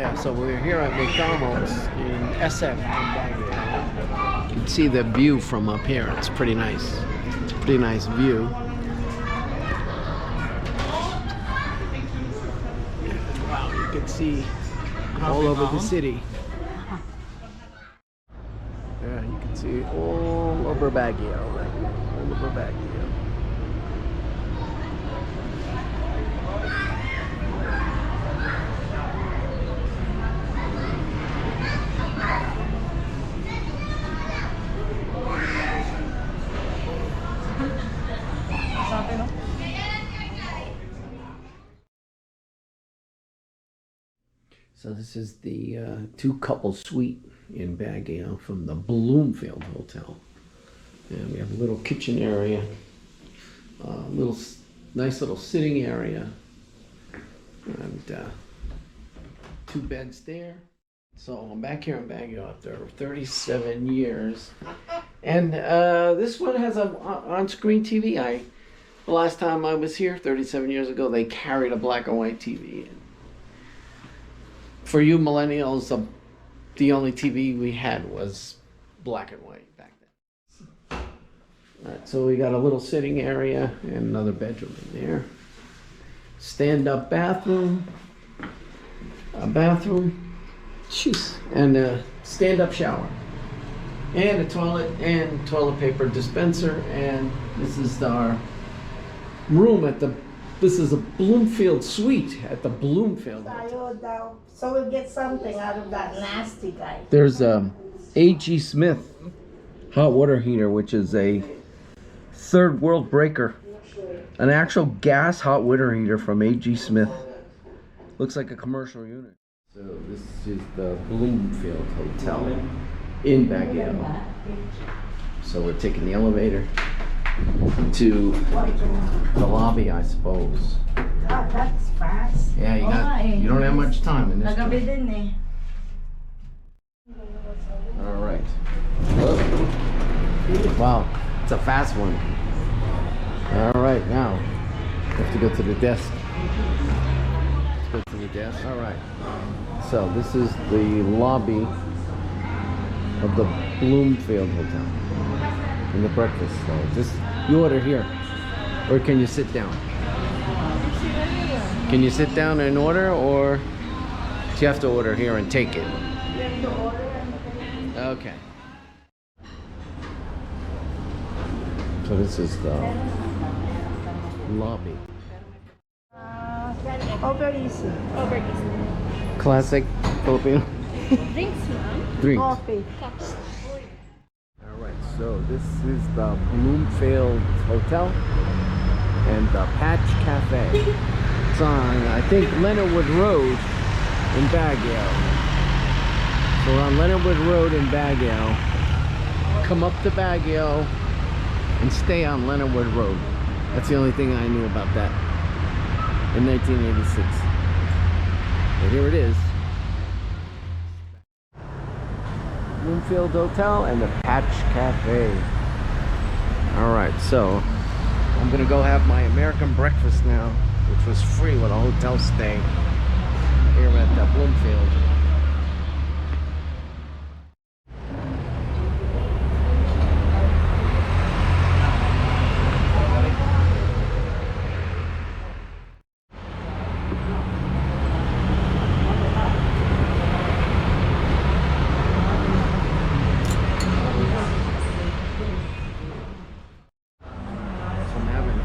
Yeah, so we're here at McDonald's in SF in Baguio. You can see the view from up here. It's pretty nice. It's a pretty nice view. Wow, you can see all over the city. Yeah, you can see all over Baguio. All over Baguio. So this is the two-couple suite in Baguio from the Bloomfield Hotel. And we have a little kitchen area, nice little sitting area, and 2 beds there. So I'm back here in Baguio after 37 years. And this one has a on-screen TV. The last time I was here, 37 years ago, they carried a black and white TV. For you millennials, the only TV we had was black and white back then. All right, so we got a little sitting area and another bedroom in there. Stand-up bathroom, and a stand-up shower, and a toilet and toilet paper dispenser. And this is our room this is a Bloomfield suite at the Bloomfield Hotel. So we'll get something out of that nasty guy. There's a A.G. Smith hot water heater, which is a third world breaker. An actual gas hot water heater from A.G. Smith. Looks like a commercial unit. So this is the Bloomfield Hotel in Baguio. So we're taking the elevator to the lobby, I suppose. God, that's fast. Yeah, you don't have much time in this. Nagabi din eh. All right. Wow, it's a fast one. All right, now we have to go to the desk. Let's go to the desk. All right. So this is the lobby of the Bloomfield Hotel and the breakfast. So just you order here, or can you sit down? Can you sit down and order, or do you have to order here and take it? Okay. So this is the lobby. Over easy. Over easy. Classic Filipino. Drinks, ma'am. Drinks. Coffee. Cups. All right, so this is the Bloomfield Hotel and the Patch Cafe. It's on, I think, Leonardwood Road in Baguio. So we're on Leonardwood Road in Baguio. Come up to Baguio and stay on Leonardwood Road. That's the only thing I knew about that in 1986. But here it is. Bloomfield Hotel and the Patch Cafe. Alright, so I'm gonna go have my American breakfast now, which was free with a hotel stay here at the Bloomfield.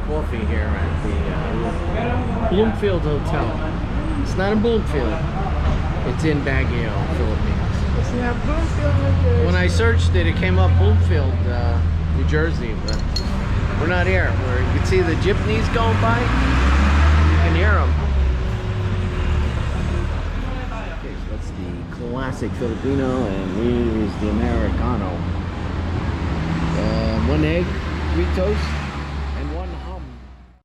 Coffee here at the Bloomfield Hotel. It's not in Bloomfield. It's in Baguio, Philippines. It's not Bloomfield, New Jersey. When I searched it, it came up Bloomfield, New Jersey, but we're not here. You can see the jeepneys going by. You can hear them. Okay, so that's the classic Filipino, and here's the Americano. 1 egg, 3 toast.